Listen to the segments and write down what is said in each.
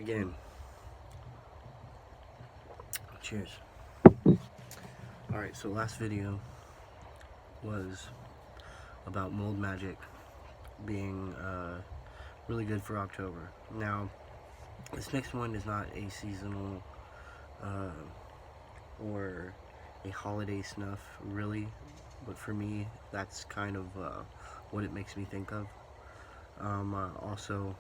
again. Cheers. Alright, so last video was about mold magic being really good for October. Now, this next one is not a seasonal or a holiday snuff, really, but for me, that's kind of what it makes me think of. Also,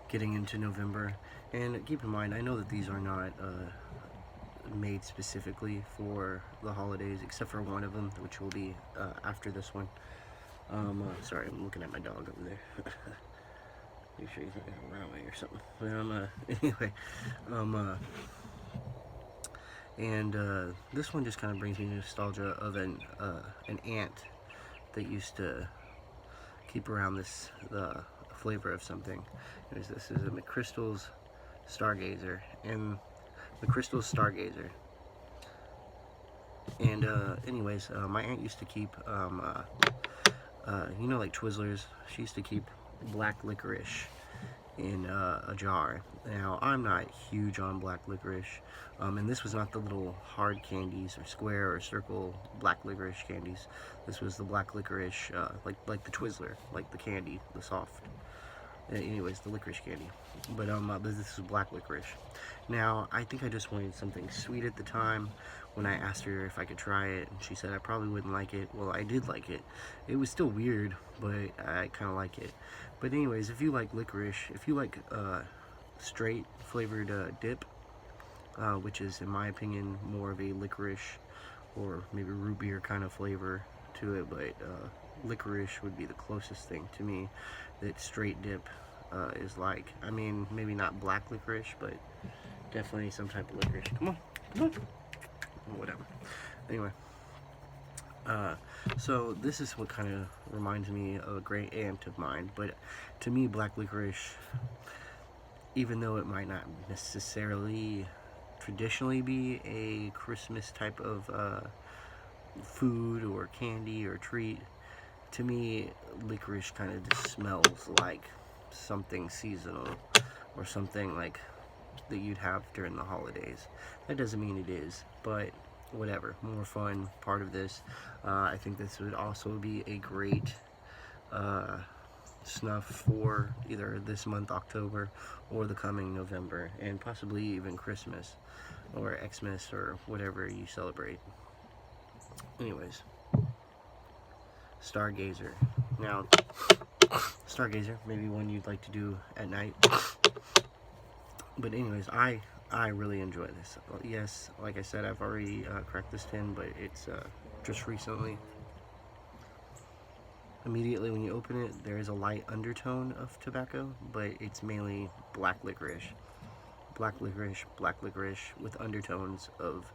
getting into November, and keep in mind, I know that these are not made specifically for the holidays, except for one of them, which will be after this one. Sorry, I'm looking at my dog over there. Make sure he's not gonna run away or something. But anyway, this one just kind of brings me nostalgia of an ant that used to keep around the flavor of something. This is a McChrystals Stargazer, and McChrystals Stargazer. And anyways, my aunt used to keep you know, like Twizzlers. She used to keep black licorice in a jar. Now, I'm not huge on black licorice, and this was not the little hard candies or square or circle black licorice candies. This was the black licorice, like the Twizzler, like the candy, the soft. Anyways, the licorice candy. But this is black licorice. Now, I think I just wanted something sweet at the time when I asked her if I could try it, and she said I probably wouldn't like it. Well, I did like it. It was still weird, but I kind of like it. But anyways, if you like licorice, if you like straight flavored dip, which is, in my opinion, more of a licorice or maybe root beer kind of flavor to it, but licorice would be the closest thing to me that straight dip is like. I mean, maybe not black licorice, but definitely some type of licorice. Come on, come on. Whatever. Anyway, so this is what kind of reminds me of a great aunt of mine. But to me, black licorice, even though it might not necessarily traditionally be a Christmas type of food or candy or treat, to me, licorice kind of just smells like something seasonal or something like that you'd have during the holidays. That doesn't mean it is, but whatever. More fun part of this. I think this would also be a great snuff for either this month, October, or the coming November, and possibly even Christmas or Xmas or whatever you celebrate. Anyways, Stargazer. Now, Stargazer, maybe one you'd like to do at night. But anyways, I really enjoy this. Yes, like I said, I've already cracked this tin, but it's just recently. Immediately when you open it, there is a light undertone of tobacco, but it's mainly black licorice. Black licorice, black licorice with undertones of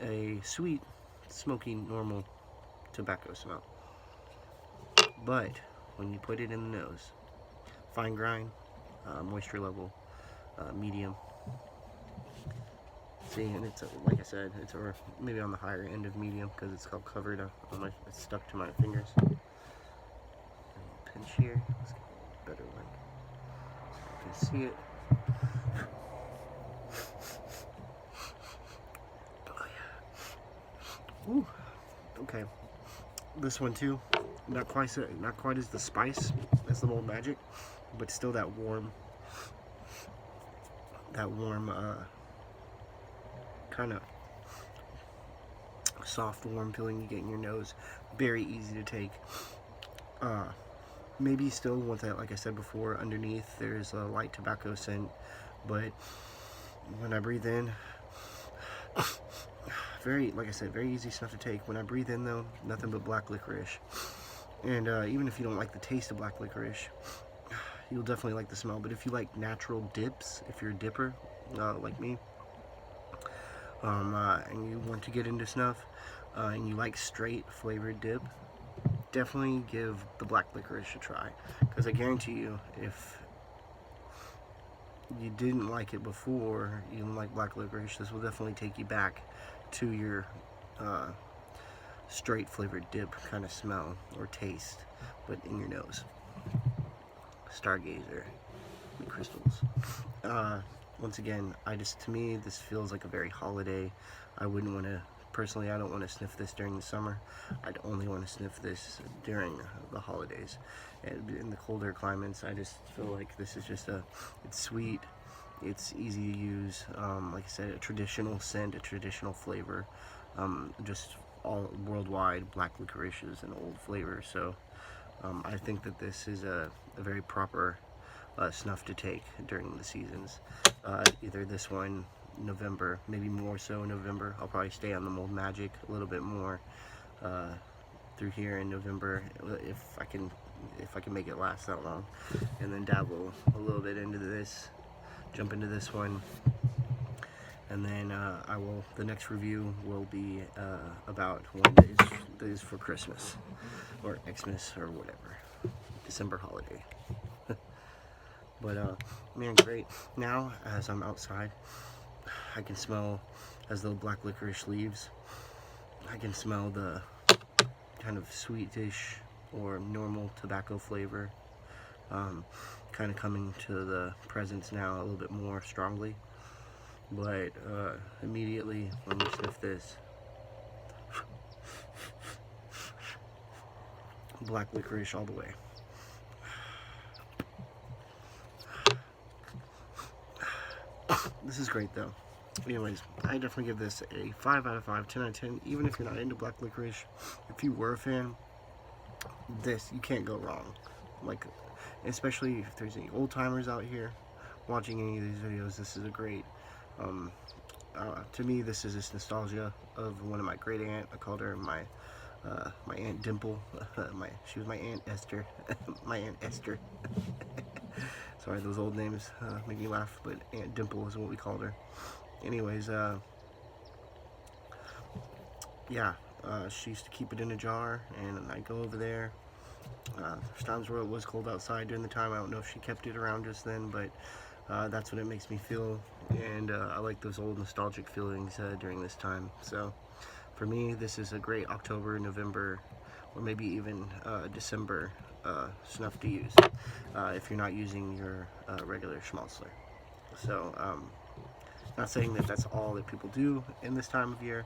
a sweet, smoky, normal tobacco smell. But when you put it in the nose, fine grind, moisture level, medium. See, and it's like I said, it's maybe on the higher end of medium because it's all covered up. It's stuck to my fingers. Pinch here. Let's get a better one so you can see it. Oh yeah. Ooh. Okay. This one too. Not quite as the spice as the mold magic, but still that warm. Kind of soft, warm feeling you get in your nose. Very easy to take. Maybe still, once like I said before, underneath there's a light tobacco scent, but when I breathe in, like I said, very easy stuff to take. When I breathe in though, nothing but black licorice. And even if you don't like the taste of black licorice, you'll definitely like the smell. But if you like natural dips, if you're a dipper, like me, and you want to get into snuff, and you like straight flavored dip, definitely give the black licorice a try. Because I guarantee you, if you didn't like it before, you didn't like black licorice, this will definitely take you back to your straight flavored dip kind of smell or taste, but in your nose. Stargazer. McChrystals. Once again, to me, this feels like a very holiday. I wouldn't want to, personally, I don't want to sniff this during the summer. I'd only want to sniff this during the holidays. And in the colder climates, I just feel like this is just it's sweet, it's easy to use, like I said, a traditional scent, a traditional flavor, just all worldwide. Black licorice is an old flavor, so I think that this is a very proper snuff to take during the seasons. Either this one, November, maybe more so November. I'll probably stay on the Mold Magic a little bit more through here in November if I can make it last that long, and then dabble a little bit into this, jump into this one, and then the next review will be about one that is for Christmas or Xmas or whatever, December holiday. But man, great. Now as I'm outside, I can smell, as the black licorice leaves, I can smell the kind of sweetish or normal tobacco flavor kind of coming to the presence now a little bit more strongly. But immediately when you sniff this, black licorice all the way. This is great though. Anyways, I definitely give this a 5 out of 5, 10 out of 10. Even if you're not into black licorice, if you were a fan, this, you can't go wrong. Like, especially if there's any old timers out here watching any of these videos, this is a great, to me, this is just nostalgia of one of my great aunt. I called her my Aunt Dimple. She was my Aunt Esther. My Aunt Esther. Sorry, those old names make me laugh, but Aunt Dimple is what we called her. Anyways, yeah, she used to keep it in a jar, and I'd go over there. There's times where it was cold outside during the time. I don't know if she kept it around just then, but that's what it makes me feel, and I like those old nostalgic feelings during this time. So for me, this is a great October, November, or maybe even December snuff to use if you're not using your regular Schmalzler. So not saying that that's all that people do in this time of year.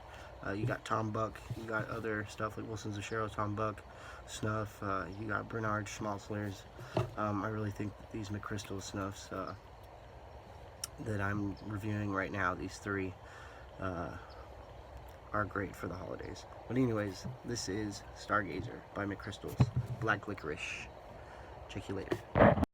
You got Tom Buck, you got other stuff like Wilson's Zachero, Tom Buck, Snuff, you got Bernard Schmalzlers. I really think that these McChrystals snuffs that I'm reviewing right now, these three, are great for the holidays. But anyways, this is Stargazer by McChrystals, Black Licorice. Check you later.